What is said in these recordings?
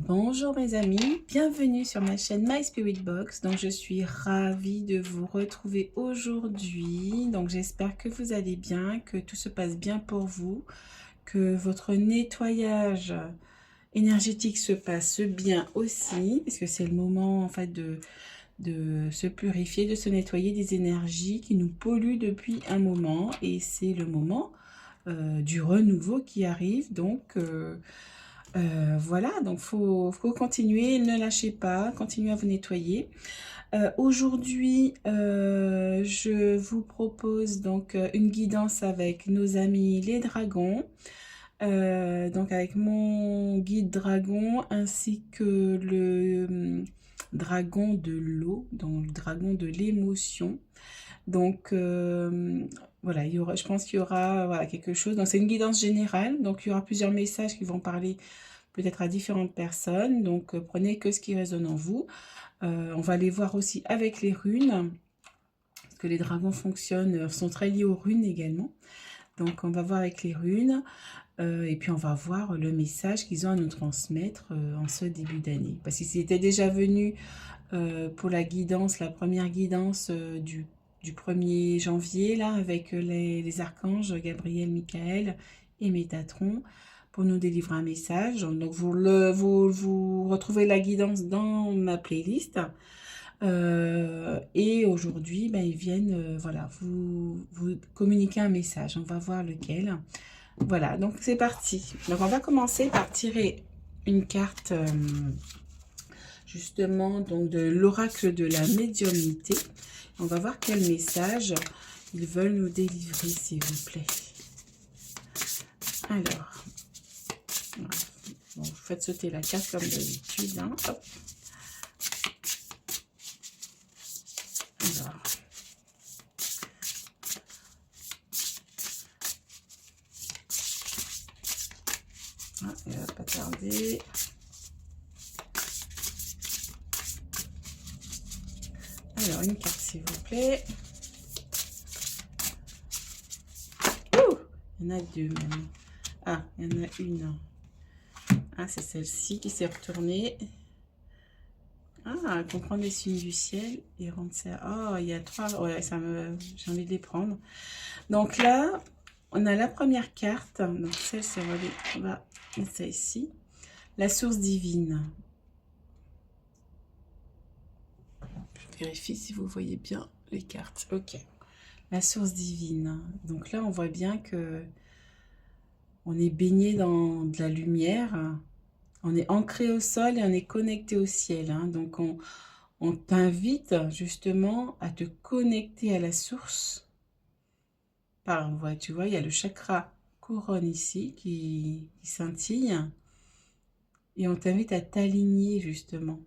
Bonjour mes amis, bienvenue sur ma chaîne My Spirit Box. Donc je suis ravie de vous retrouver aujourd'hui. Donc j'espère que vous allez bien, que tout se passe bien pour vous, que votre nettoyage énergétique se passe bien aussi, parce que c'est le moment en fait de se purifier, de se nettoyer des énergies qui nous polluent depuis un moment, et c'est le moment du renouveau qui arrive. Donc voilà, donc faut continuer, ne lâchez pas, continuez à vous nettoyer. Aujourd'hui, je vous propose donc une guidance avec nos amis les dragons. Donc avec mon guide dragon ainsi que le dragon de l'eau, donc le dragon de l'émotion. Donc voilà, je pense qu'il y aura voilà, quelque chose. Donc c'est une guidance générale, donc il y aura plusieurs messages qui vont parler peut-être à différentes personnes. Donc prenez que ce qui résonne en vous. On va aller voir aussi avec les runes, parce que les dragons fonctionnent, sont très liés aux runes également. Donc on va voir avec les runes, et puis on va voir le message qu'ils ont à nous transmettre en ce début d'année. Parce qu'ils étaient déjà venus pour la guidance, la première guidance du 1er janvier, là, avec les archanges Gabriel, Michael et Métatron, pour nous délivrer un message. Donc vous retrouvez la guidance dans ma playlist. Et aujourd'hui, ben, ils viennent voilà, vous communiquer un message. On va voir lequel. Voilà, donc c'est parti. Donc on va commencer par tirer une carte justement donc de l'oracle de la médiumnité. On va voir quel message ils veulent nous délivrer, s'il vous plaît. Alors, voilà. Bon, vous faites sauter la carte comme d'habitude. Hein. Hop. Alors. Ah, elle va pas tarder. Alors, une carte, s'il vous plaît. Ouh, il y en a deux même. Ah, il y en a une. Ah, c'est celle-ci qui s'est retournée. Ah, comprendre les signes du ciel et rendre ça. Oh, il y a trois. Ouais, j'ai envie de les prendre. Donc là, on a la première carte. Donc celle-ci, on va mettre ça ici. La source divine. Je vérifie si vous voyez bien les cartes. Ok. La source divine. Donc là, on voit bien que on est baigné dans de la lumière. On est ancré au sol et on est connecté au ciel. Hein. Donc on t'invite justement à te connecter à la source. Tu vois, il y a le chakra couronne ici qui scintille. Et on t'invite à t'aligner justement.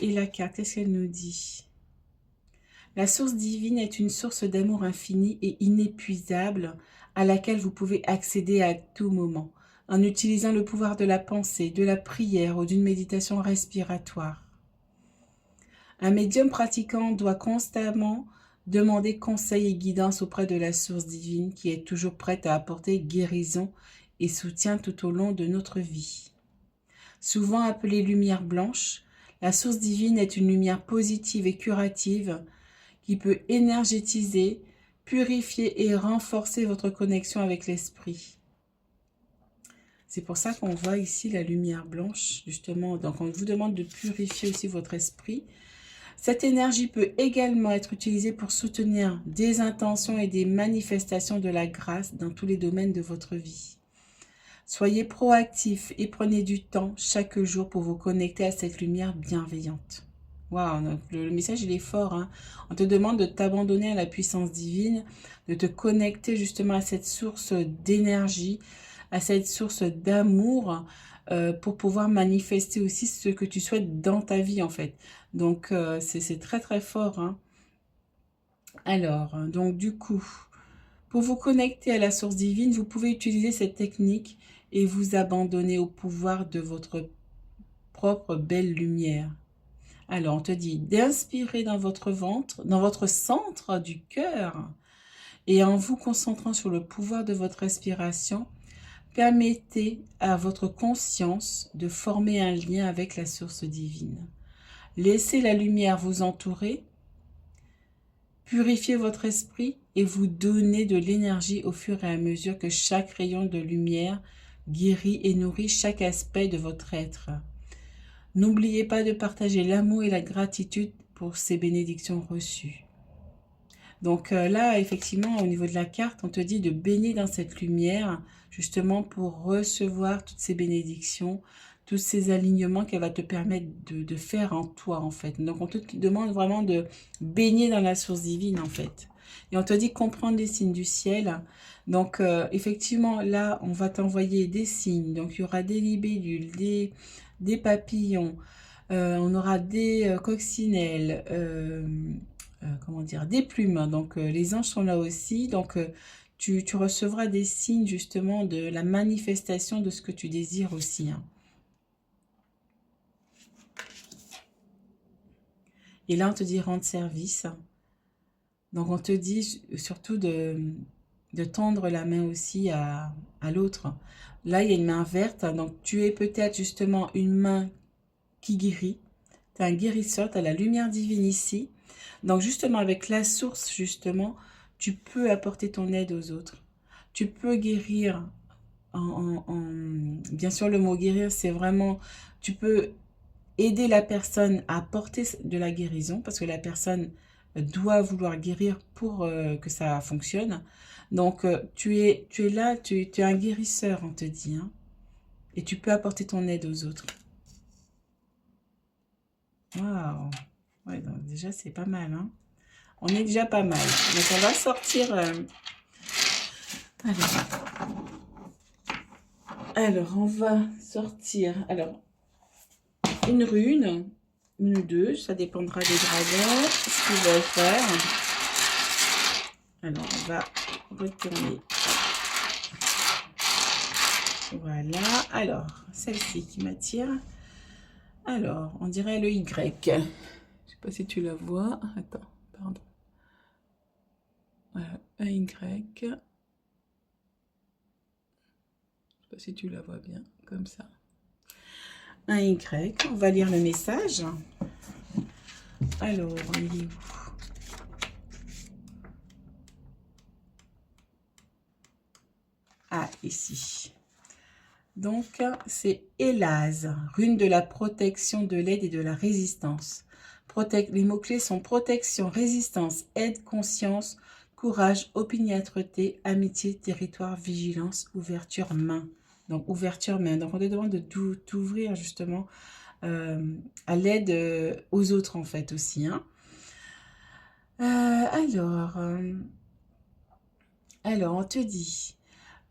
Et la carte, qu'est-ce qu'elle nous dit? La source divine est une source d'amour infini et inépuisable à laquelle vous pouvez accéder à tout moment, en utilisant le pouvoir de la pensée, de la prière ou d'une méditation respiratoire. Un médium pratiquant doit constamment demander conseil et guidance auprès de la source divine qui est toujours prête à apporter guérison et soutien tout au long de notre vie. Souvent appelée lumière blanche, la source divine est une lumière positive et curative qui peut énergétiser, purifier et renforcer votre connexion avec l'esprit. C'est pour ça qu'on voit ici la lumière blanche, justement. Donc, on vous demande de purifier aussi votre esprit. Cette énergie peut également être utilisée pour soutenir des intentions et des manifestations de la grâce dans tous les domaines de votre vie. Soyez proactifs et prenez du temps chaque jour pour vous connecter à cette lumière bienveillante. Waouh, le message il est fort. Hein. On te demande de t'abandonner à la puissance divine, de te connecter justement à cette source d'énergie, à cette source d'amour pour pouvoir manifester aussi ce que tu souhaites dans ta vie en fait. Donc c'est très très fort. Hein. Alors, donc du coup, pour vous connecter à la source divine, vous pouvez utiliser cette technique et vous abandonner au pouvoir de votre propre belle lumière. Alors, on te dit d'inspirer dans votre ventre, dans votre centre du cœur, et en vous concentrant sur le pouvoir de votre respiration, Permettez à votre conscience de former un lien avec la source divine. Laissez la lumière vous entourer, purifiez votre esprit et vous donnez de l'énergie au fur et à mesure que chaque rayon de lumière guérit et nourrit chaque aspect de votre être. N'oubliez pas de partager l'amour et la gratitude pour ces bénédictions reçues. Donc là, effectivement, au niveau de la carte, on te dit de baigner dans cette lumière, justement pour recevoir toutes ces bénédictions, tous ces alignements qu'elle va te permettre de faire en toi, en fait. Donc on te demande vraiment de baigner dans la source divine, en fait. Et on te dit comprendre les signes du ciel. Donc effectivement, là, on va t'envoyer des signes. Donc il y aura des libellules, des papillons, on aura des coccinelles, comment dire, des plumes. Donc les anges sont là aussi. Donc tu recevras des signes justement de la manifestation de ce que tu désires aussi. Hein. Et là, on te dit rendre service. Donc on te dit surtout de tendre la main aussi à l'autre. Là, il y a une main verte. Donc tu es peut-être justement une main qui guérit. Tu as un guérisseur, tu as la lumière divine ici. Donc justement, avec la source, justement, tu peux apporter ton aide aux autres. Tu peux guérir. Bien sûr, le mot guérir, c'est vraiment... Tu peux aider la personne à apporter de la guérison, parce que la personne doit vouloir guérir pour que ça fonctionne. Donc, tu es là, tu es un guérisseur, on te dit. Hein, et tu peux apporter ton aide aux autres. Waouh! Ouais, donc déjà, c'est pas mal. Hein. On est déjà pas mal. Donc, on va sortir... Alors, on va sortir... Alors, une rune, une ou deux, ça dépendra des dragons, ce qu'ils veulent faire. Alors, on va retourner. Voilà. Alors, celle-ci qui m'attire. Alors, on dirait le Y. Je ne sais pas si tu la vois. Attends, pardon. Voilà, un Y. Je ne sais pas si tu la vois bien, comme ça. Un Y. On va lire le message. Alors, il est où? Ah, ici. Donc, c'est Élase, rune de la protection, de l'aide et de la résistance. Les mots-clés sont protection, résistance, aide, conscience, courage, opiniâtreté, amitié, territoire, vigilance, ouverture, main. Donc, ouverture, main. Donc, on te demande de t'ouvrir justement à l'aide aux autres, en fait, aussi. Hein. Alors, on te dit...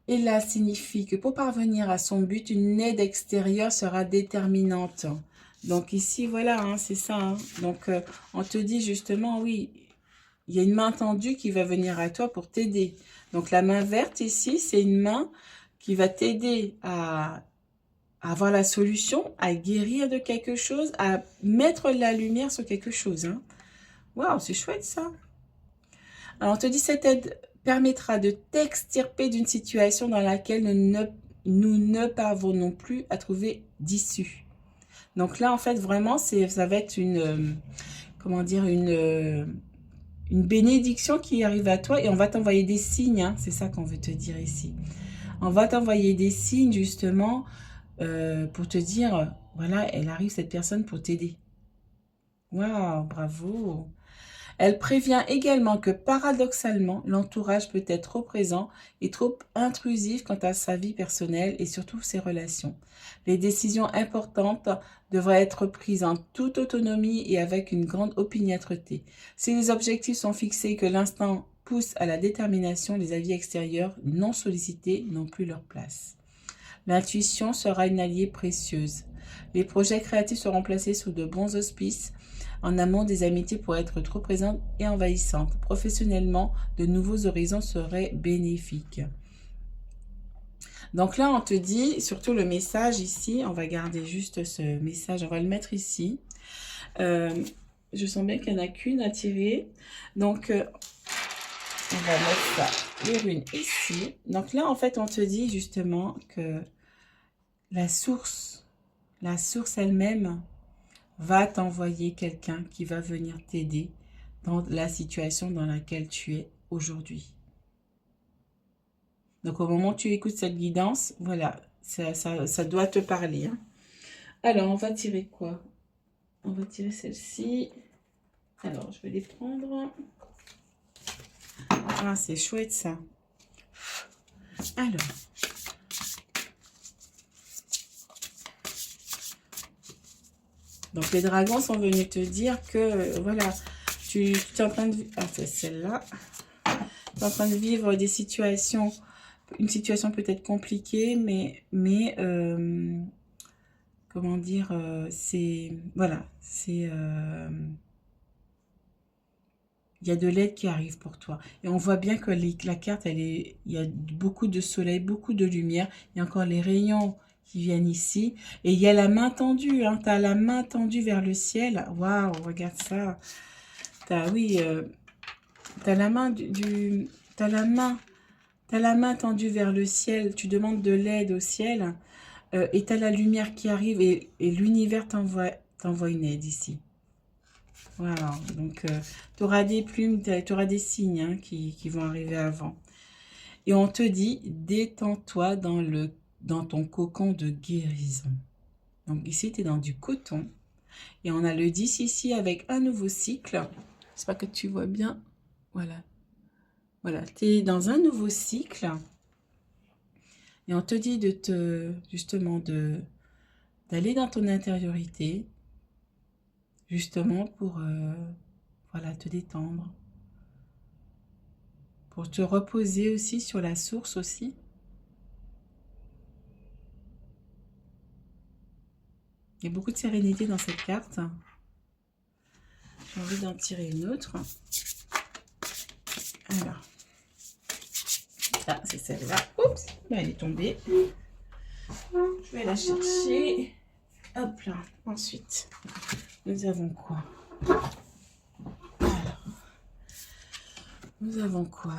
Et là, signifie que pour parvenir à son but, une aide extérieure sera déterminante. Donc ici, voilà, hein, c'est ça. Hein. Donc, on te dit justement, oui, il y a une main tendue qui va venir à toi pour t'aider. Donc, la main verte ici, c'est une main qui va t'aider à avoir la solution, à guérir de quelque chose, à mettre la lumière sur quelque chose. Hein. Waouh, c'est chouette ça. Alors, on te dit cette aide permettra de t'extirper d'une situation dans laquelle nous ne parvenons plus à trouver d'issue. Donc là, en fait, vraiment, ça va être une, comment dire, une bénédiction qui arrive à toi et on va t'envoyer des signes. Hein, c'est ça qu'on veut te dire ici. On va t'envoyer des signes, justement, pour te dire, voilà, elle arrive, cette personne, pour t'aider. Waouh, bravo! Elle prévient également que paradoxalement, l'entourage peut être trop présent et trop intrusif quant à sa vie personnelle et surtout ses relations. Les décisions importantes devraient être prises en toute autonomie et avec une grande opiniâtreté. Si les objectifs sont fixés et que l'instant pousse à la détermination, les avis extérieurs non sollicités n'ont plus leur place. L'intuition sera une alliée précieuse. Les projets créatifs seront placés sous de bons auspices. En amont, des amitiés pourraient être trop présentes et envahissantes. Professionnellement, de nouveaux horizons seraient bénéfiques. Donc là, on te dit, surtout le message ici, on va garder juste ce message, on va le mettre ici. Je sens bien qu'il n'y en a qu'une à tirer. Donc, On va mettre ça, les runes ici. Donc là, en fait, on te dit justement que la source elle-même va t'envoyer quelqu'un qui va venir t'aider dans la situation dans laquelle tu es aujourd'hui. Donc, au moment où tu écoutes cette guidance, voilà, ça doit te parler. Hein. Alors, on va tirer quoi? On va tirer celle-ci. Alors, je vais les prendre. Ah, c'est chouette, ça. Alors. Donc, les dragons sont venus te dire que, voilà, tu es en train de... Ah, c'est celle-là. Tu es en train de vivre des situations, une situation peut-être compliquée, mais comment dire, c'est, voilà, c'est, il y a de l'aide qui arrive pour toi. Et on voit bien que la carte, il y a beaucoup de soleil, beaucoup de lumière. Il y a encore les rayons qui viennent ici. Et il y a la main tendue, hein, tu as la main tendue vers le ciel. Waouh, regarde ça. Oui, tu as la main t'as la main tendue vers le ciel. Tu demandes de l'aide au ciel. Et tu as la lumière qui arrive et l'univers t'envoie une aide ici. Voilà, donc tu auras des plumes, tu auras des signes hein, qui vont arriver avant. Et on te dit, détends-toi dans ton cocon de guérison. Donc ici, tu es dans du coton. Et on a le 10 ici avec un nouveau cycle. J'espère que tu vois bien. Voilà. Voilà, tu es dans un nouveau cycle. Et on te dit justement d'aller dans ton intériorité, justement pour voilà, te détendre, pour te reposer aussi sur la source aussi. Il y a beaucoup de sérénité dans cette carte. J'ai envie d'en tirer une autre. Alors, ah, c'est celle-là. Oups, elle est tombée. Je vais la chercher. Hop là. Ensuite, nous avons quoi? Alors, nous avons quoi?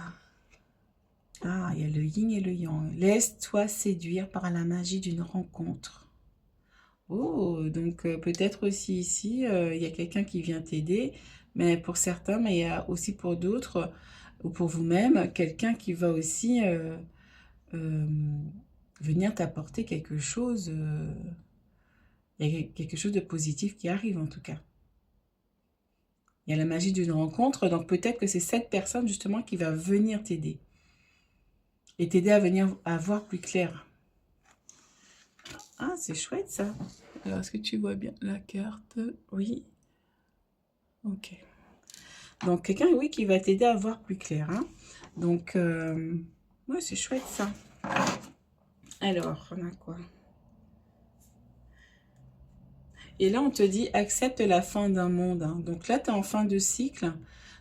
Ah, il y a le yin et le yang. Laisse-toi séduire par la magie d'une rencontre. Oh, donc peut-être aussi ici, il y a quelqu'un qui vient t'aider, mais pour certains, mais il y a aussi pour d'autres, ou pour vous-même, quelqu'un qui va aussi euh, venir t'apporter quelque chose. Il y a quelque chose de positif qui arrive en tout cas. Il y a la magie d'une rencontre, donc peut-être que c'est cette personne justement qui va venir t'aider. Et t'aider à venir à voir plus clair. Ah, c'est chouette ça. Alors, est-ce que tu vois bien la carte? Oui. Ok. Donc, quelqu'un, oui, qui va t'aider à voir plus clair. Hein. Donc, ouais, c'est chouette ça. Alors, on a quoi? Et là, on te dit, accepte la fin d'un monde. Hein. Donc là, tu es en fin de cycle.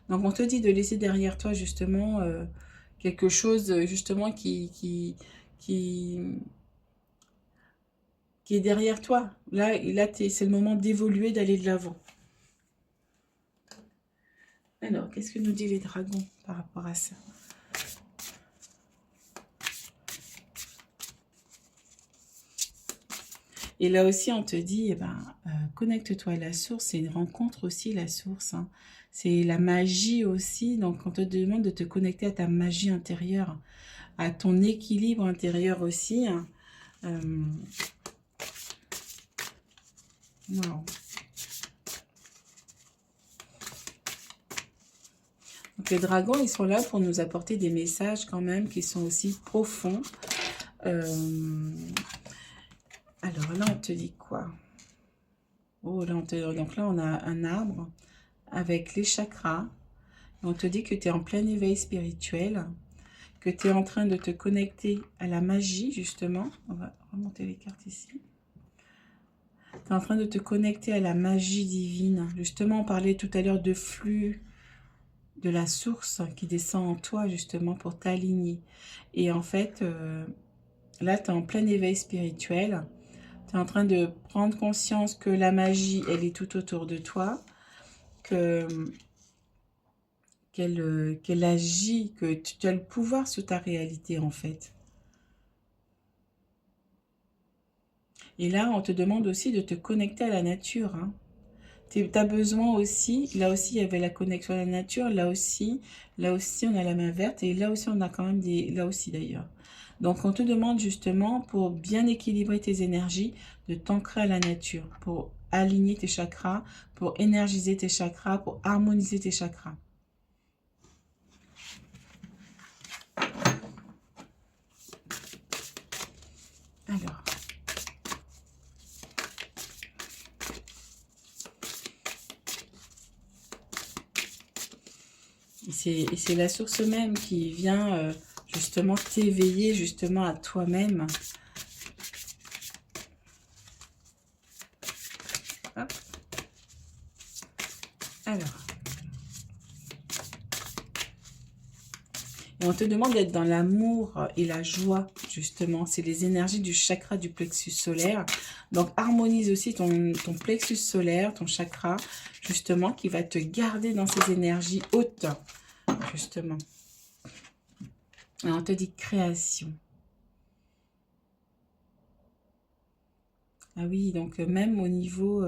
Donc, on te dit de laisser derrière toi, justement, quelque chose, justement, qui est derrière toi. Là c'est le moment d'évoluer, d'aller de l'avant. Alors, qu'est-ce que nous dit les dragons par rapport à ça? Et là aussi, on te dit, eh ben, connecte-toi à la source. C'est une rencontre aussi, la source. Hein. C'est la magie aussi. Donc, on te demande de te connecter à ta magie intérieure, à ton équilibre intérieur aussi. Hein. Wow. Donc, les dragons, ils sont là pour nous apporter des messages quand même qui sont aussi profonds. Alors là, on te dit quoi? Oh, là, donc là, on a un arbre avec les chakras. On te dit que tu es en plein éveil spirituel, que tu es en train de te connecter à la magie, justement. On va remonter les cartes ici. Tu es en train de te connecter à la magie divine. Justement, on parlait tout à l'heure de flux, de la source qui descend en toi, justement, pour t'aligner. Et en fait, là, tu es en plein éveil spirituel. Tu es en train de prendre conscience que la magie, elle est tout autour de toi. Que qu'elle agit, que tu as le pouvoir sur ta réalité en fait. Et là, on te demande aussi de te connecter à la nature. Hein. Tu as besoin aussi, là aussi il y avait la connexion à la nature, là aussi on a la main verte et là aussi on a quand même des, là aussi d'ailleurs. Donc on te demande justement pour bien équilibrer tes énergies de t'ancrer à la nature, pour aligner tes chakras, pour énergiser tes chakras, pour harmoniser tes chakras. Alors. Et c'est la source même qui vient justement t'éveiller justement à toi-même. Hop. Alors. Et on te demande d'être dans l'amour et la joie, justement. C'est les énergies du chakra du plexus solaire. Donc, harmonise aussi ton plexus solaire, ton chakra, justement, qui va te garder dans ces énergies hautes, justement. Et on te dit création. Ah oui, donc même au niveau...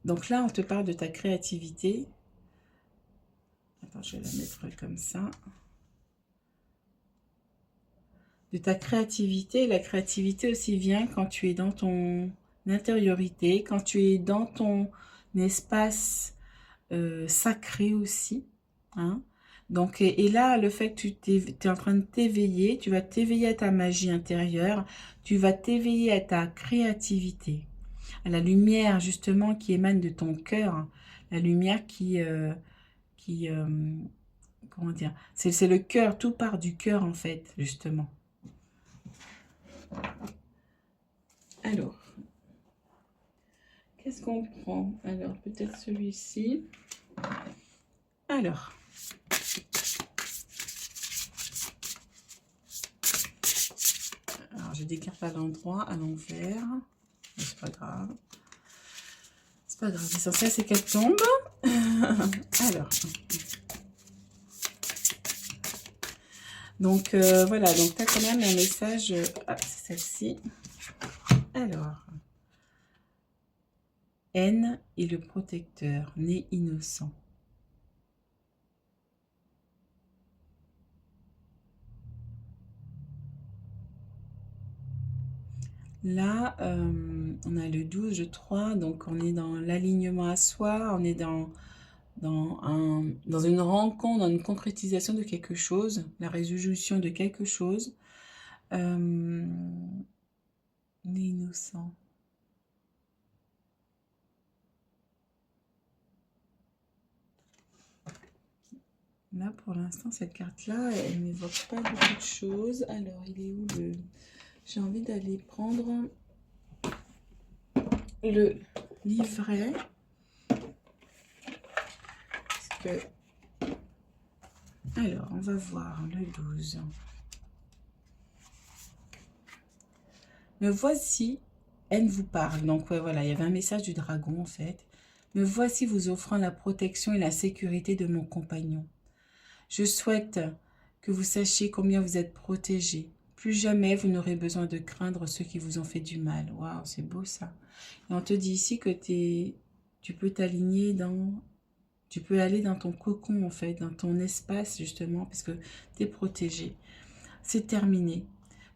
Donc là, on te parle de ta créativité. Attends, je vais la mettre comme ça. De ta créativité. La créativité aussi vient quand tu es dans ton intériorité, quand tu es dans ton espace sacré aussi. Hein. Donc, et là, le fait que tu es en train de t'éveiller, tu vas t'éveiller à ta magie intérieure, tu vas t'éveiller à ta créativité, à la lumière justement qui émane de ton cœur, la lumière qui comment dire, c'est le cœur, tout part du cœur en fait, justement. Alors, qu'est-ce qu'on prend? Alors, peut-être celui-ci. Alors, je décarte à l'endroit, à l'envers. C'est pas grave. C'est pas grave. L'essentiel, c'est qu'elle tombe. Alors. Donc, voilà. Donc, tu as quand même un message. Ah, c'est celle-ci. Alors. N est le protecteur, né innocent. Là, on a le 12, je crois, donc on est dans l'alignement à soi, on est dans une rencontre, dans une concrétisation de quelque chose, la résolution de quelque chose. On est innocent. Là, pour l'instant, cette carte-là, elle n'évoque pas beaucoup de choses. Alors, il est où le... J'ai envie d'aller prendre le livret. Parce que... Alors, on va voir le 12. Me voici, elle vous parle. Donc, ouais, voilà, il y avait un message du dragon, en fait. Me voici vous offrant la protection et la sécurité de mon compagnon. Je souhaite que vous sachiez combien vous êtes protégés. Plus jamais vous n'aurez besoin de craindre ceux qui vous ont fait du mal. Waouh, c'est beau ça. Et on te dit ici que tu peux t'aligner dans... Tu peux aller dans ton cocon, en fait, dans ton espace, justement, parce que tu es protégé. C'est terminé.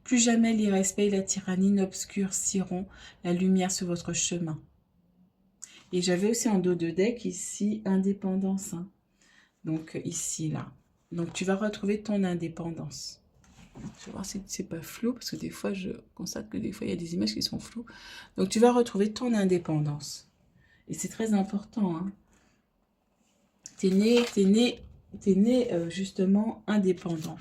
Plus jamais l'irrespect et la tyrannie n'obscurciront la lumière sur votre chemin. Et j'avais aussi en dos de deck ici, indépendance. Hein. Donc ici, là. Donc tu vas retrouver ton indépendance. Je vais voir si c'est pas flou, parce que des fois, je constate que des fois, il y a des images qui sont floues. Donc tu vas retrouver ton indépendance. Et c'est très important. Hein. T'es né justement indépendant.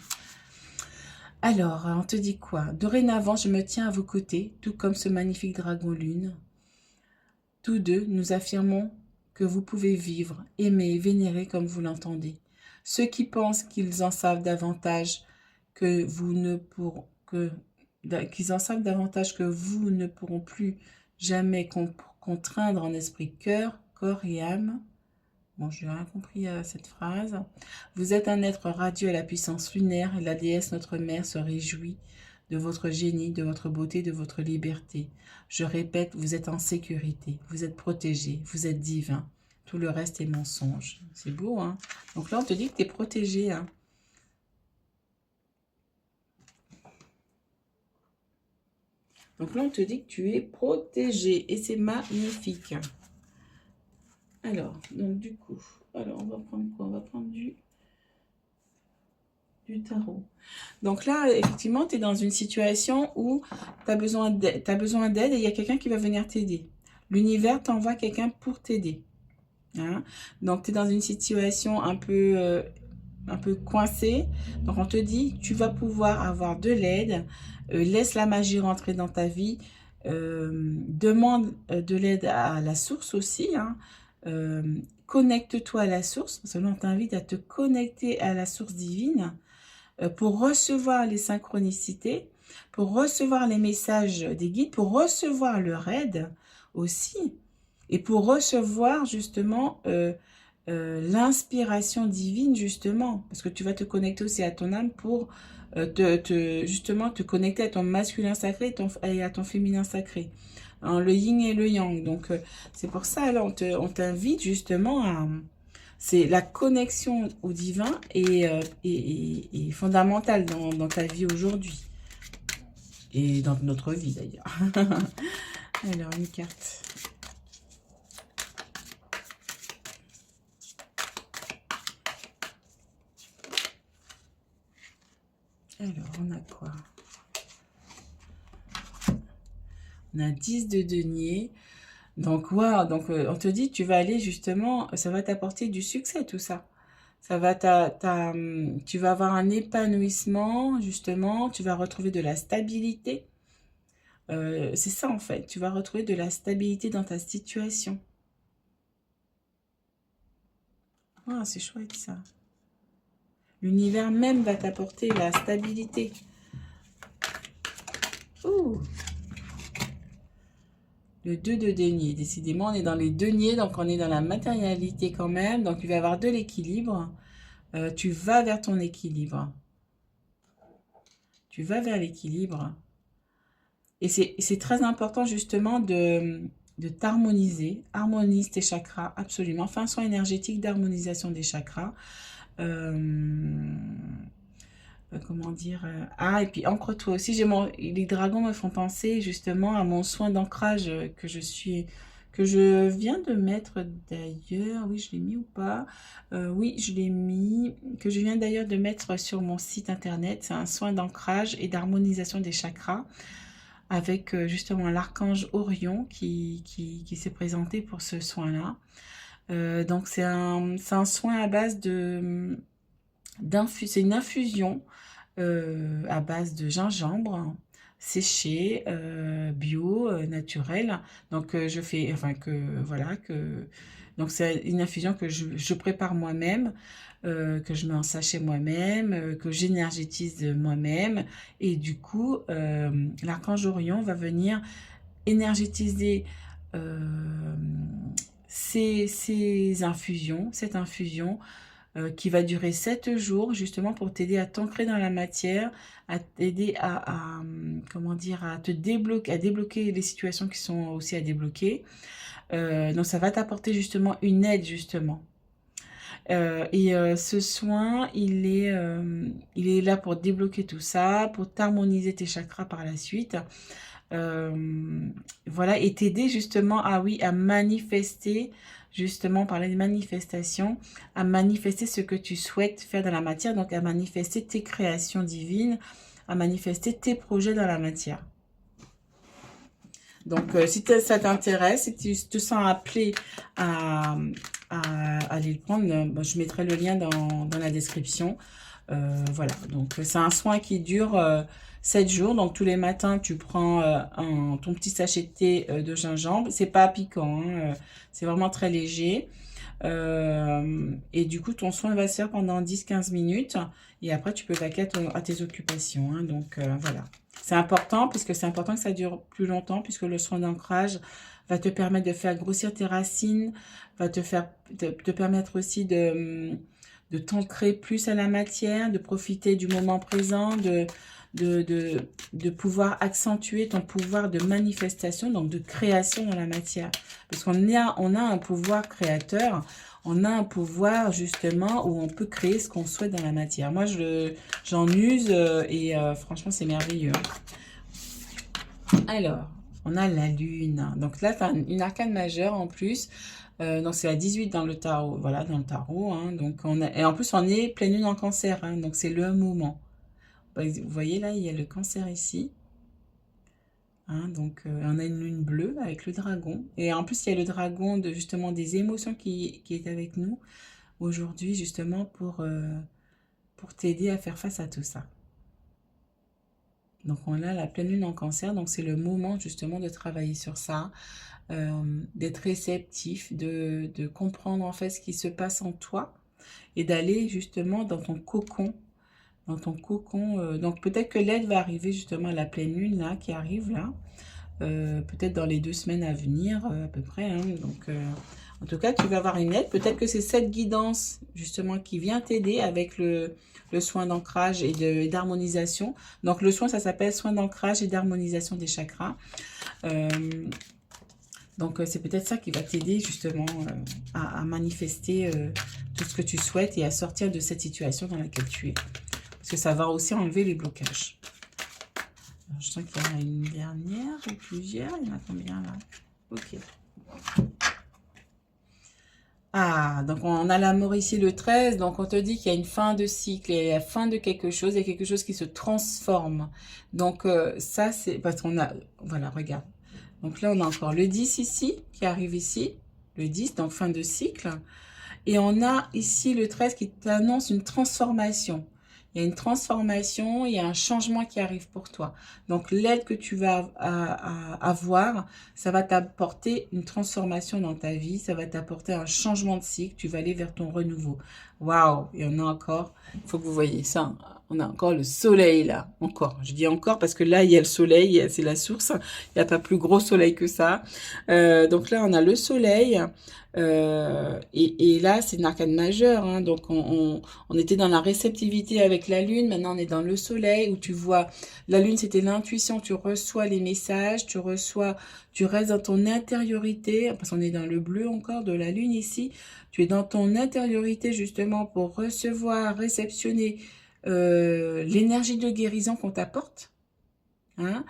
Alors, on te dit quoi? Dorénavant, je me tiens à vos côtés, tout comme ce magnifique dragon lune. Tous deux, nous affirmons que vous pouvez vivre, aimer et vénérer comme vous l'entendez. Ceux qui pensent qu'ils en savent davantage que vous ne pourront plus jamais contraindre en esprit cœur corps et âme. Bon, je n'ai rien compris à cette phrase. Vous êtes un être radieux à la puissance lunaire et la déesse, notre mère, se réjouit de votre génie, de votre beauté, de votre liberté. Je répète, vous êtes en sécurité, vous êtes protégé, vous êtes divin. Tout le reste est mensonge. C'est beau, hein? Donc là, on te dit que tu es protégé, hein? Donc là, on te dit que tu es protégé et c'est magnifique. Alors, donc du coup, alors on va prendre quoi? On va prendre du tarot. Donc là, effectivement, tu es dans une situation où tu as besoin d'aide et il y a quelqu'un qui va venir t'aider. L'univers t'envoie quelqu'un pour t'aider. Hein? Donc, tu es dans une situation un peu coincée. Donc, on te dit, tu vas pouvoir avoir de l'aide. Laisse la magie rentrer dans ta vie. Demande de l'aide à la source aussi. Hein? Connecte-toi à la source. Parce que là, on t'invite à te connecter à la source divine pour recevoir les synchronicités, pour recevoir les messages des guides, pour recevoir leur aide aussi. Et pour recevoir justement l'inspiration divine justement. Parce que tu vas te connecter aussi à ton âme pour justement te connecter à ton masculin sacré et à ton féminin sacré. Hein, le yin et le yang. Donc c'est pour ça, là, on t'invite justement à... C'est la connexion au divin est fondamentale dans ta vie aujourd'hui. Et dans notre vie d'ailleurs. Alors, une carte. Alors, on a quoi? On a 10 de denier. Donc, wow, donc on te dit, tu vas aller justement, ça va t'apporter du succès, tout ça. Ça va tu vas avoir un épanouissement, justement, tu vas retrouver de la stabilité. C'est ça, en fait, tu vas retrouver de la stabilité dans ta situation. Ah, c'est chouette, ça. L'univers même va t'apporter la stabilité. Ouh! Le 2 de denier. Décidément, on est dans les deniers, donc on est dans la matérialité quand même. Donc, il va y avoir de l'équilibre. Tu vas vers ton équilibre. Tu vas vers l'équilibre. Et c'est très important justement de t'harmoniser. Harmonise tes chakras, absolument. Fais un soin énergétique d'harmonisation des chakras. Comment dire, ah, et puis ancre-toi aussi. Les dragons me font penser justement à mon soin d'ancrage que je viens de mettre d'ailleurs. Oui, je l'ai mis ou pas? Oui, je l'ai mis, que je viens d'ailleurs de mettre sur mon site internet. C'est un soin d'ancrage et d'harmonisation des chakras avec justement l'archange Orion qui s'est présenté pour ce soin-là. Donc c'est un soin à base c'est une infusion à base de gingembre séché, bio, naturel. Donc je fais, enfin que voilà, donc c'est une infusion que je prépare moi-même, que je mets en sachet moi-même, que j'énergétise moi-même. Et du coup, l'archange Orion va venir énergétiser ces infusions, cette infusion qui va durer 7 jours, justement pour t'aider à t'ancrer dans la matière, à t'aider comment dire, à débloquer les situations qui sont aussi à débloquer. Donc ça va t'apporter justement une aide, justement. Ce soin, il est là pour débloquer tout ça, pour t'harmoniser tes chakras par la suite. Voilà, et t'aider justement à manifester, justement parler de manifestation, à manifester ce que tu souhaites faire dans la matière, donc à manifester tes créations divines, à manifester tes projets dans la matière. Donc si ça t'intéresse, si tu te sens appelé à aller le prendre, je mettrai le lien dans la description. Voilà, donc c'est un soin qui dure 7 jours. Donc tous les matins, tu prends ton petit sachet de thé de gingembre. C'est pas piquant, hein, c'est vraiment très léger. Et du coup, ton soin va se faire pendant 10-15 minutes. Et après, tu peux vaquer à tes occupations. Hein. Donc, voilà. C'est important, puisque c'est important que ça dure plus longtemps, puisque le soin d'ancrage va te permettre de faire grossir tes racines, va te permettre aussi de t'ancrer plus à la matière, de profiter du moment présent, de pouvoir accentuer ton pouvoir de manifestation, donc de création dans la matière. Parce on a un pouvoir créateur, on a un pouvoir justement où on peut créer ce qu'on souhaite dans la matière. Moi, j'en use et franchement, c'est merveilleux. Alors, on a la lune. Donc là, tu as une arcane majeure en plus. Donc c'est la 18 dans le tarot. Voilà, dans le tarot. Hein. Donc et en plus, on est pleine lune en cancer. Hein. Donc c'est le moment. Vous voyez là, il y a le cancer ici. Hein, donc on a une lune bleue avec le dragon. Et en plus, il y a le dragon justement des émotions qui est avec nous aujourd'hui justement pour t'aider à faire face à tout ça. Donc on a la pleine lune en cancer, donc c'est le moment justement de travailler sur ça, d'être réceptif, de comprendre en fait ce qui se passe en toi et d'aller justement dans ton cocon. Donc peut-être que l'aide va arriver justement à la pleine lune là, qui arrive là, peut-être dans les 2 semaines à venir à peu près. Hein, donc en tout cas, tu vas avoir une aide. Peut-être que c'est cette guidance justement qui vient t'aider avec le soin d'ancrage et d'harmonisation. Donc le soin, ça s'appelle soin d'ancrage et d'harmonisation des chakras. Donc c'est peut-être ça qui va t'aider justement à manifester tout ce que tu souhaites et à sortir de cette situation dans laquelle tu es. Parce que ça va aussi enlever les blocages. Alors, je sens qu'il y en a une dernière ou plusieurs. Il y en a combien là? Ok. Ah, donc on a la mort ici le 13, donc on te dit qu'il y a une fin de cycle, il y a la fin de quelque chose, il y a quelque chose qui se transforme. Donc ça c'est parce qu'on a, voilà, regarde. Donc là on a encore le 10 ici, qui arrive ici, le 10, donc fin de cycle. Et on a ici le 13 qui t'annonce une transformation. Il y a une transformation, il y a un changement qui arrive pour toi. Donc, l'aide que tu vas avoir, ça va t'apporter une transformation dans ta vie. Ça va t'apporter un changement de cycle. Tu vas aller vers ton renouveau. Waouh! Et on a encore, il faut que vous voyez ça. On a encore le soleil là. Encore. Je dis encore parce que là, il y a le soleil. C'est la source. Il n'y a pas plus gros soleil que ça. Donc là, on a le soleil. Et là, c'est une arcane majeure. Hein, donc, on était dans la réceptivité avec la lune. Maintenant, on est dans le soleil où tu vois, la lune, c'était l'intuition. Tu reçois les messages, tu restes dans ton intériorité. Parce qu'on est dans le bleu encore de la lune ici. Tu es dans ton intériorité justement pour recevoir, réceptionner l'énergie de guérison qu'on t'apporte. Hein,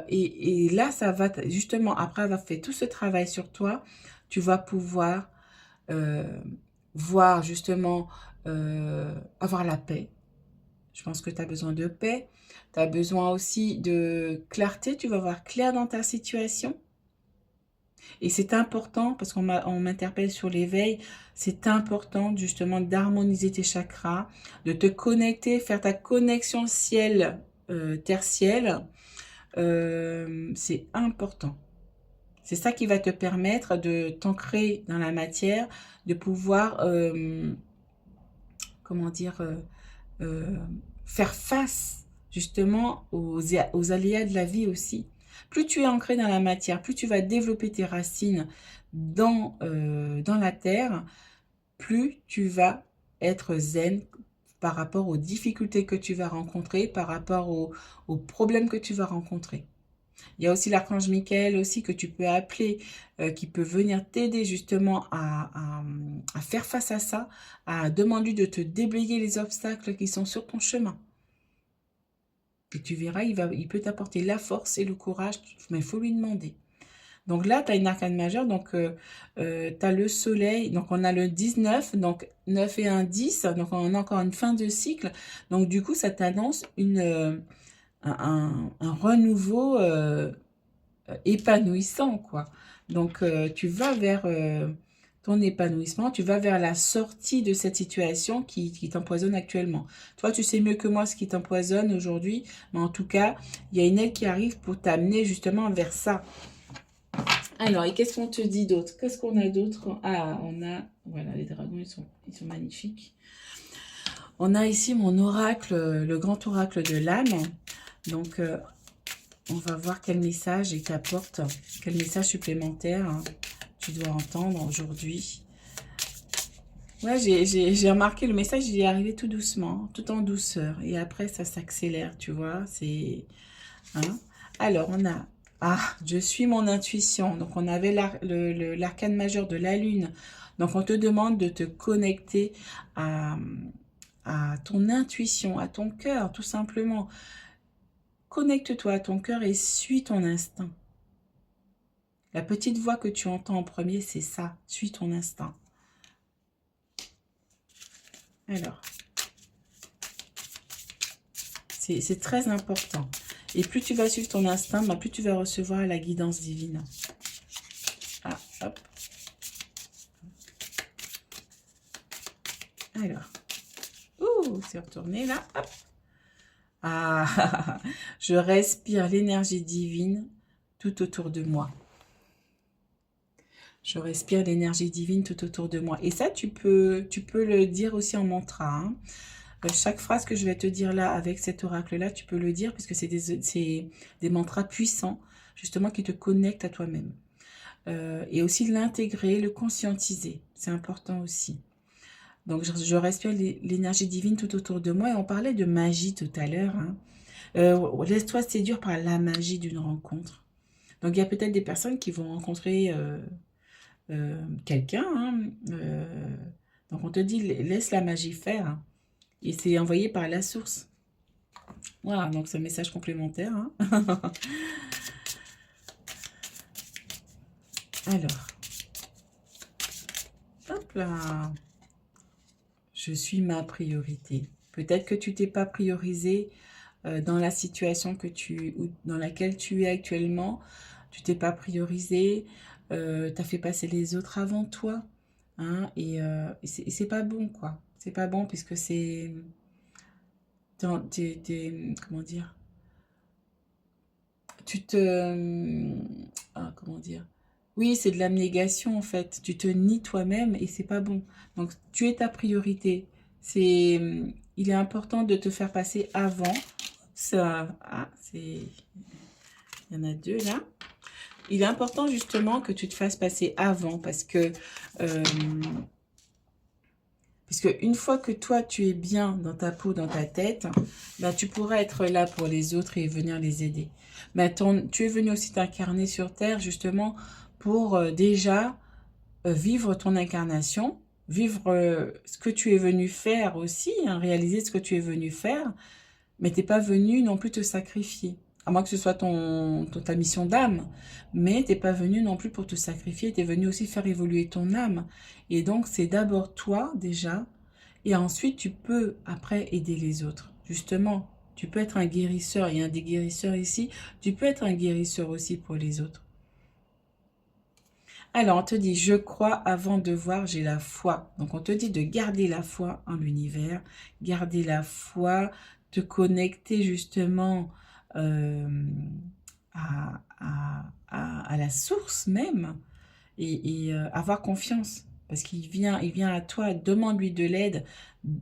et là, ça va justement, après avoir fait tout ce travail sur toi, tu vas pouvoir voir justement, avoir la paix. Je pense que tu as besoin de paix. Tu as besoin aussi de clarté. Tu vas voir clair dans ta situation. Et c'est important, parce qu'on m'interpelle sur l'éveil, c'est important justement d'harmoniser tes chakras, de te connecter, faire ta connexion ciel-terre-ciel. C'est important. C'est ça qui va te permettre de t'ancrer dans la matière, de pouvoir, comment dire, faire face justement aux aléas de la vie aussi. Plus tu es ancré dans la matière, plus tu vas développer tes racines dans la terre, plus tu vas être zen par rapport aux difficultés que tu vas rencontrer, par rapport aux problèmes que tu vas rencontrer. Il y a aussi l'archange Michael aussi que tu peux appeler, qui peut venir t'aider justement à faire face à ça, à demander de te déblayer les obstacles qui sont sur ton chemin. Et tu verras, il peut t'apporter la force et le courage, mais il faut lui demander. Donc là, tu as une arcane majeure, donc tu as le soleil, donc on a le 19, donc 9 et 1, 10, donc on a encore une fin de cycle. Donc du coup, ça t'annonce un renouveau épanouissant, quoi. Donc tu vas vers ton épanouissement, tu vas vers la sortie de cette situation qui t'empoisonne actuellement. Toi, tu sais mieux que moi ce qui t'empoisonne aujourd'hui, mais en tout cas, il y a une aide qui arrive pour t'amener justement vers ça. Alors, et qu'est-ce qu'on te dit d'autre? Qu'est-ce qu'on a d'autre? Ah, on a... Voilà, les dragons, ils sont magnifiques. On a ici mon oracle, le grand oracle de l'âme. Donc, on va voir quel message il t'apporte, quel message supplémentaire tu dois entendre aujourd'hui. Ouais, j'ai remarqué le message, il est arrivé tout doucement, tout en douceur. Et après, ça s'accélère, tu vois. C'est... Hein? Alors, on a... Ah, je suis mon intuition. Donc, on avait l'arcane majeur de la lune. Donc, on te demande de te connecter à ton intuition, à ton cœur, tout simplement. Connecte-toi à ton cœur et suis ton instinct. La petite voix que tu entends en premier, c'est ça. Suis ton instinct. Alors, c'est très important. Et plus tu vas suivre ton instinct, bah, plus tu vas recevoir la guidance divine. Ah, hop. Alors. Ouh, c'est retourné là. Hop. Ah, je respire l'énergie divine tout autour de moi. Je respire l'énergie divine tout autour de moi. Et ça, tu peux le dire aussi en mantra. Hein. Chaque phrase que je vais te dire là, avec cet oracle-là, tu peux le dire, parce que c'est des mantras puissants, justement, qui te connectent à toi-même. Et aussi l'intégrer, le conscientiser. C'est important aussi. Donc, je respire l'énergie divine tout autour de moi. Et on parlait de magie tout à l'heure. Hein. Laisse-toi séduire par la magie d'une rencontre. Donc, il y a peut-être des personnes qui vont rencontrer quelqu'un. Hein, donc, on te dit, laisse la magie faire. Hein, et c'est envoyé par la source. Voilà, donc c'est un message complémentaire. Hein. Alors, hop là. Je suis ma priorité. Peut-être que tu t'es pas priorisé dans la situation dans laquelle tu es actuellement. Tu t'es pas priorisé. Tu as fait passer les autres avant toi. Hein, et c'est pas bon, quoi. C'est pas bon puisque c'est... Comment dire? Tu te... comment dire? Oui, c'est de l'abnégation en fait. Tu te nies toi-même et c'est pas bon. Donc, tu es ta priorité. Il est important de te faire passer avant. Ça, il y en a deux là. Il est important justement que tu te fasses passer avant euh, parce que une fois que toi tu es bien dans ta peau, dans ta tête, ben, tu pourras être là pour les autres et venir les aider. Mais tu es venu aussi t'incarner sur Terre justement pour déjà vivre ton incarnation, vivre ce que tu es venu faire aussi, hein, réaliser ce que tu es venu faire, mais tu n'es pas venu non plus te sacrifier. À moins que ce soit ta mission d'âme, mais tu n'es pas venu non plus pour te sacrifier, tu es venu aussi faire évoluer ton âme. Et donc, c'est d'abord toi déjà, et ensuite tu peux après aider les autres. Justement, tu peux être un guérisseur, il y a un des guérisseurs ici, tu peux être un guérisseur aussi pour les autres. Alors, on te dit, je crois avant de voir, j'ai la foi. Donc, on te dit de garder la foi en l'univers, garder la foi, te connecter justement à la source même et avoir confiance. Parce il vient à toi, demande-lui de l'aide.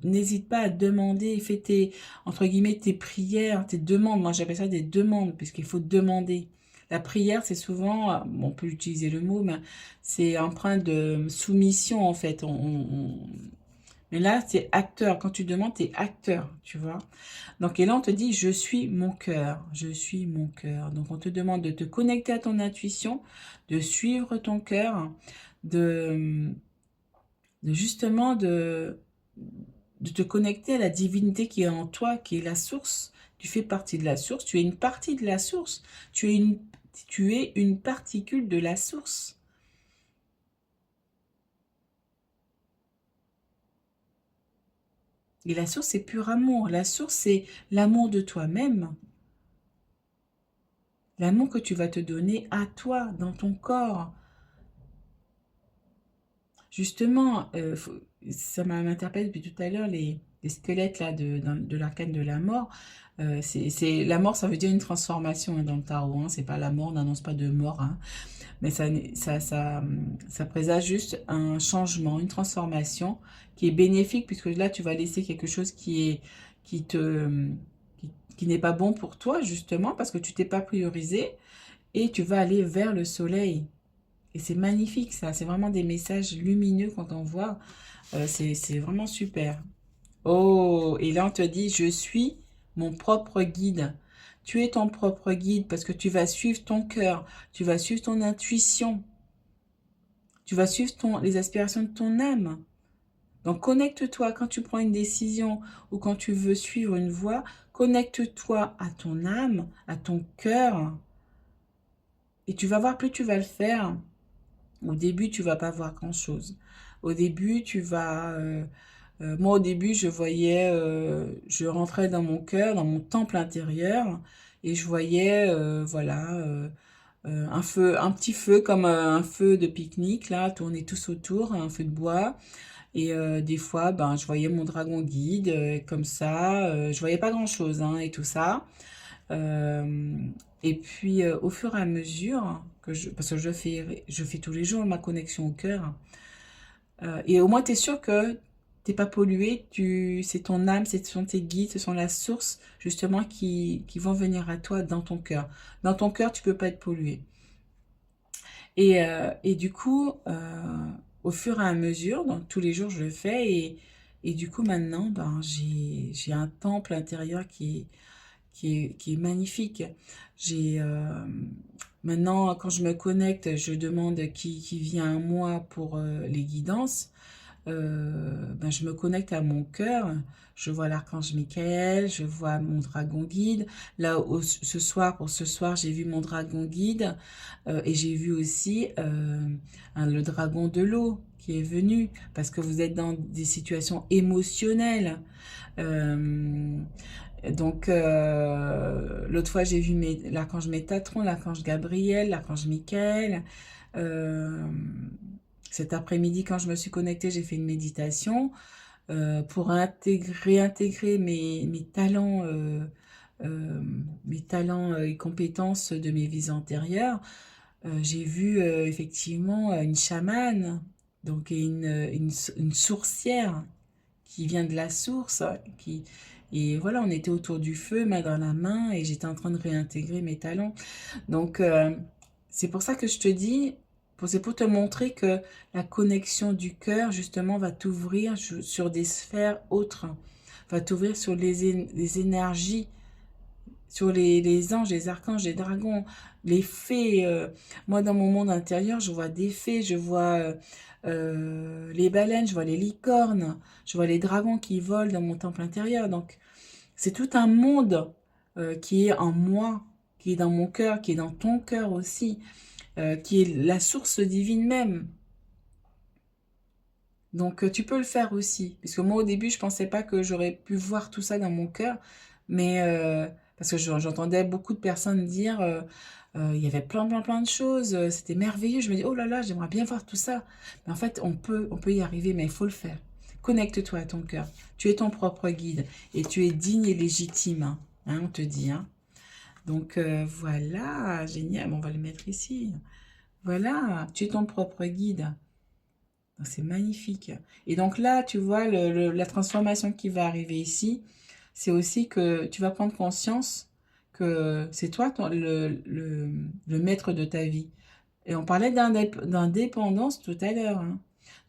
N'hésite pas à demander, fais entre guillemets, tes prières, tes demandes. Moi, j'appelle ça des demandes, puisqu'il faut demander. La prière, c'est souvent, on peut utiliser le mot, mais c'est empreint de soumission, en fait. Mais là, c'est acteur. Quand tu demandes, tu es acteur, tu vois. Donc, et là, on te dit, je suis mon cœur. Je suis mon cœur. Donc, on te demande de te connecter à ton intuition, de suivre ton cœur, de justement de te connecter à la divinité qui est en toi, qui est la source. Tu fais partie de la source. Tu es une partie de la source. Tu es une particule de la source. Et la source, c'est pur amour. La source, c'est l'amour de toi-même. L'amour que tu vas te donner à toi, dans ton corps. Justement, ça m'interpelle depuis tout à l'heure, les squelettes là, de l'arcane de la mort. La mort, ça veut dire une transformation hein, dans le tarot. Hein. C'est pas la mort, on n'annonce pas de mort. Hein. Mais ça présage juste un changement, une transformation qui est bénéfique, puisque là, tu vas laisser quelque chose qui te, qui n'est pas bon pour toi, justement, parce que tu t'es pas priorisé, et tu vas aller vers le soleil. Et c'est magnifique, ça. C'est vraiment des messages lumineux quand on voit. C'est vraiment super. Oh, et là, on te dit, je suis mon propre guide. Tu es ton propre guide parce que tu vas suivre ton cœur, tu vas suivre ton intuition, tu vas suivre les aspirations de ton âme. Donc, connecte-toi quand tu prends une décision ou quand tu veux suivre une voie, connecte-toi à ton âme, à ton cœur. Et tu vas voir, plus tu vas le faire, au début, tu vas pas voir grand-chose. Au début, moi, au début, je rentrais dans mon cœur, dans mon temple intérieur, et je voyais, voilà, un petit feu comme un feu de pique-nique, là, tourner tous autour, un feu de bois. Et des fois, ben, je voyais mon dragon guide, comme ça. Je voyais pas grand-chose, hein, et tout ça. Euh, et puis, au fur et à mesure parce que je fais tous les jours ma connexion au cœur. Et au moins, tu es sûr que t'es pas pollué. C'est ton âme, ce sont tes guides, ce sont la source justement qui vont venir à toi dans ton cœur. Dans ton cœur, tu peux pas être pollué. Et du coup, au fur et à mesure, donc tous les jours, je le fais. Et du coup, maintenant, ben, j'ai un temple intérieur qui est magnifique. J'ai maintenant, quand je me connecte, je demande qui vient à moi pour les guidances. Ben, je me connecte à mon cœur. Je vois l'archange Michael, je vois mon dragon guide. Là, pour ce soir, j'ai vu mon dragon guide et j'ai vu aussi le dragon de l'eau qui est venu parce que vous êtes dans des situations émotionnelles. Euh, donc, l'autre fois, j'ai vu l'archange Métatron, l'archange Gabriel, l'archange Michael. Euh, Cet après-midi, quand je me suis connectée, j'ai fait une méditation pour réintégrer euh, mes talents et compétences de mes vies antérieures. J'ai vu effectivement une chamane, donc une sourcière qui vient de la source, et voilà, on était autour du feu, main dans la main, et j'étais en train de réintégrer mes talents. Donc, c'est pour ça que je te dis, c'est pour te montrer que la connexion du cœur, justement, va t'ouvrir sur des sphères autres, va t'ouvrir sur les énergies, sur les anges, les archanges, les dragons, les fées. Moi, dans mon monde intérieur, je vois des fées, je vois les baleines, je vois les licornes, je vois les dragons qui volent dans mon temple intérieur. Donc, c'est tout un monde qui est en moi, qui est dans mon cœur, qui est dans ton cœur aussi, qui est la source divine même. Donc, tu peux le faire aussi. Parce que moi, au début, je pensais pas que j'aurais pu voir tout ça dans mon cœur. Mais, parce que j'entendais beaucoup de personnes dire, il y avait plein de choses, c'était merveilleux. Je me dis, oh là là, j'aimerais bien voir tout ça. Mais en fait, on peut y arriver, mais il faut le faire. Connecte-toi à ton cœur. Tu es ton propre guide et tu es digne et légitime. Hein, on te dit. Hein. Donc, voilà, génial. Bon, on va le mettre ici. Voilà, tu es ton propre guide. C'est magnifique. Et donc là, tu vois, la transformation qui va arriver ici, c'est aussi que tu vas prendre conscience que c'est toi le maître de ta vie. Et on parlait d'indépendance tout à l'heure. Hein.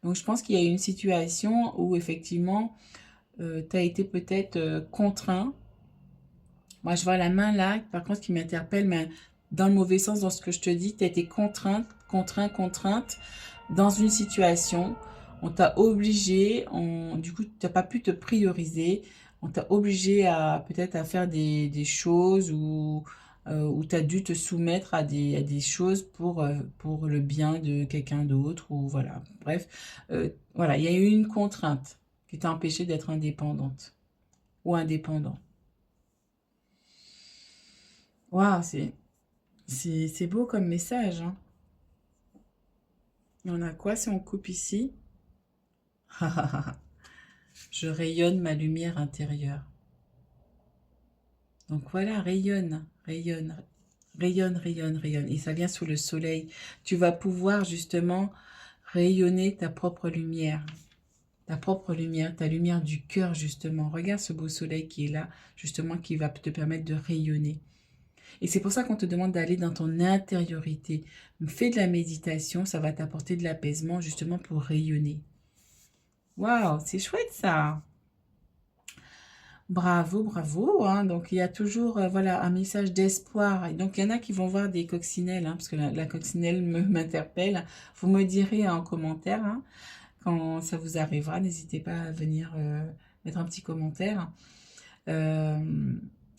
Donc je pense qu'il y a eu une situation où effectivement, tu as été peut-être contraint. Moi, je vois la main là, par contre, qui m'interpelle, mais dans le mauvais sens, dans ce que je te dis, tu as été contrainte dans une situation, on t'a obligé, du coup, tu n'as pas pu te prioriser, on t'a obligé à peut-être à faire des choses ou tu as dû te soumettre à des choses pour le bien de quelqu'un d'autre, ou voilà. Bref, voilà, il y a eu une contrainte qui t'a empêché d'être indépendante ou indépendant. Waouh, c'est beau comme message, hein. Il y en a quoi si on coupe ici? Je rayonne ma lumière intérieure. Donc voilà, rayonne, rayonne, rayonne, rayonne, rayonne. Et ça vient sous le soleil. Tu vas pouvoir justement rayonner ta propre lumière. Ta propre lumière, ta lumière du cœur justement. Regarde ce beau soleil qui est là, justement, qui va te permettre de rayonner. Et c'est pour ça qu'on te demande d'aller dans ton intériorité. Fais de la méditation, ça va t'apporter de l'apaisement justement pour rayonner. Waouh, c'est chouette ça. Bravo, bravo. Hein. Donc il y a toujours voilà, un message d'espoir. Et donc il y en a qui vont voir des coccinelles, hein, parce que la coccinelle m'interpelle. Vous me direz en commentaire hein, quand ça vous arrivera. N'hésitez pas à venir mettre un petit commentaire.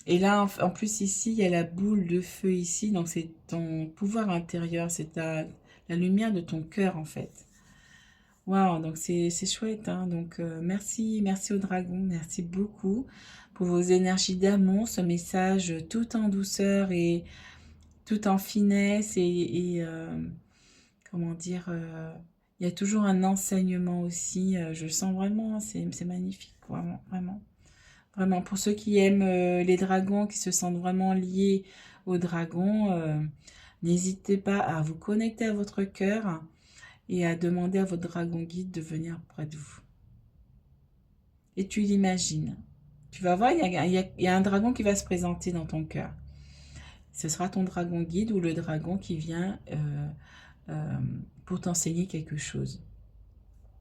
Et là, en plus, ici, il y a la boule de feu ici. Donc, c'est ton pouvoir intérieur. C'est la lumière de ton cœur, en fait. Waouh, donc c'est chouette. Hein. Donc, merci, merci au dragon. Merci beaucoup pour vos énergies d'amour. Ce message tout en douceur et tout en finesse. Comment dire, il y a toujours un enseignement aussi. Je le sens vraiment. C'est magnifique. Vraiment, vraiment. Vraiment, pour ceux qui aiment les dragons, qui se sentent vraiment liés aux dragons, n'hésitez pas à vous connecter à votre cœur et à demander à votre dragon guide de venir près de vous. Et tu l'imagines. Tu vas voir, il y a un dragon qui va se présenter dans ton cœur. Ce sera ton dragon guide ou le dragon qui vient pour t'enseigner quelque chose.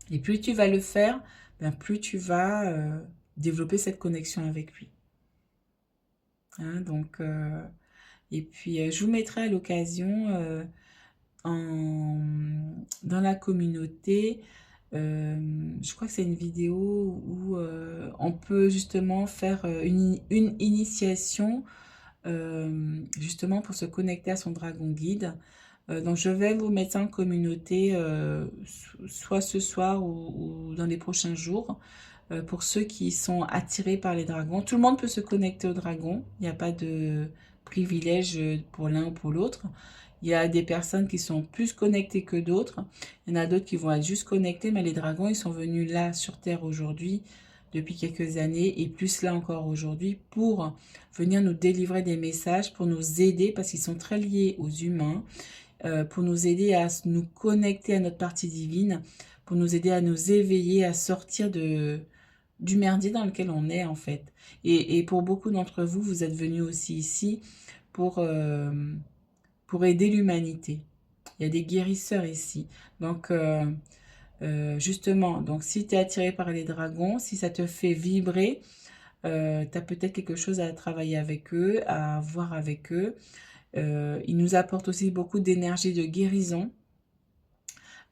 Et plus tu vas le faire, plus tu vas développer cette connexion avec lui. Hein, donc, et puis, je vous mettrai à l'occasion dans la communauté, je crois que c'est une vidéo où on peut justement faire une initiation justement pour se connecter à son dragon guide. Donc, je vais vous mettre ça en communauté soit ce soir ou dans les prochains jours. Pour ceux qui sont attirés par les dragons. Tout le monde peut se connecter aux dragons. Il n'y a pas de privilège pour l'un ou pour l'autre. Il y a des personnes qui sont plus connectées que d'autres. Il y en a d'autres qui vont être juste connectés, mais les dragons, ils sont venus là sur Terre aujourd'hui, depuis quelques années, et plus là encore aujourd'hui, pour venir nous délivrer des messages, pour nous aider, parce qu'ils sont très liés aux humains, pour nous aider à nous connecter à notre partie divine, pour nous aider à nous éveiller, à sortir du merdier dans lequel on est en fait. Et pour beaucoup d'entre vous, vous êtes venus aussi ici pour aider l'humanité. Il y a des guérisseurs ici. Donc, justement, donc si tu es attiré par les dragons, si ça te fait vibrer, tu as peut-être quelque chose à travailler avec eux, à voir avec eux. Ils nous apportent aussi beaucoup d'énergie de guérison.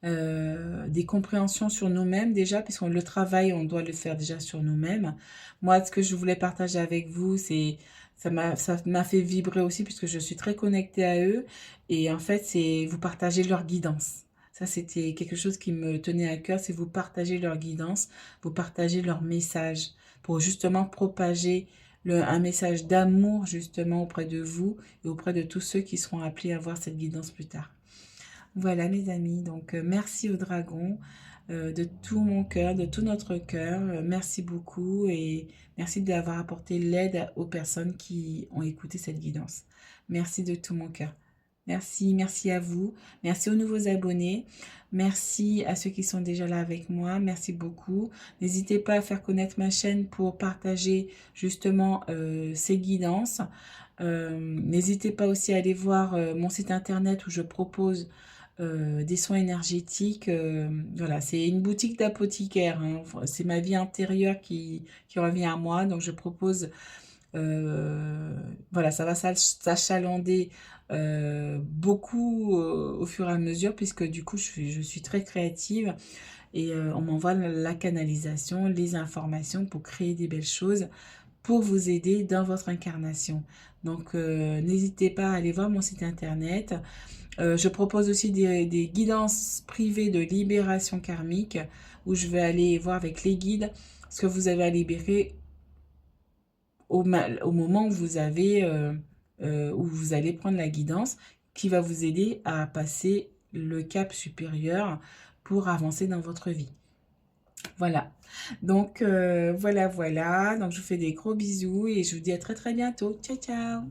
Des compréhensions sur nous-mêmes déjà, puisqu'on le travail, on doit le faire déjà sur nous-mêmes. Moi, ce que je voulais partager avec vous, c'est ça m'a fait vibrer aussi, puisque je suis très connectée à eux. Et en fait, c'est vous partager leur guidance. Ça, c'était quelque chose qui me tenait à cœur, c'est vous partager leur guidance, vous partager leur message, pour justement propager un message d'amour, justement, auprès de vous et auprès de tous ceux qui seront appelés à voir cette guidance plus tard. Voilà mes amis, donc merci au dragon de tout mon cœur, de tout notre cœur. Merci beaucoup et merci d'avoir apporté l'aide aux personnes qui ont écouté cette guidance. Merci de tout mon cœur. Merci, merci à vous. Merci aux nouveaux abonnés. Merci à ceux qui sont déjà là avec moi. Merci beaucoup. N'hésitez pas à faire connaître ma chaîne pour partager justement ces guidances. N'hésitez pas aussi à aller voir mon site internet où je propose des soins énergétiques. Voilà, c'est une boutique d'apothicaire. Hein. C'est ma vie intérieure qui revient à moi. Donc, je propose, voilà, ça va s'achalander beaucoup au fur et à mesure, puisque du coup, je suis très créative et on m'envoie la canalisation, les informations pour créer des belles choses pour vous aider dans votre incarnation. Donc, n'hésitez pas à aller voir mon site internet. Je propose aussi des guidances privées de libération karmique où je vais aller voir avec les guides ce que vous avez à libérer au moment où vous avez où vous allez prendre la guidance qui va vous aider à passer le cap supérieur pour avancer dans votre vie. Voilà. Donc, voilà, voilà. Donc, je vous fais des gros bisous et je vous dis à très, très bientôt. Ciao, ciao.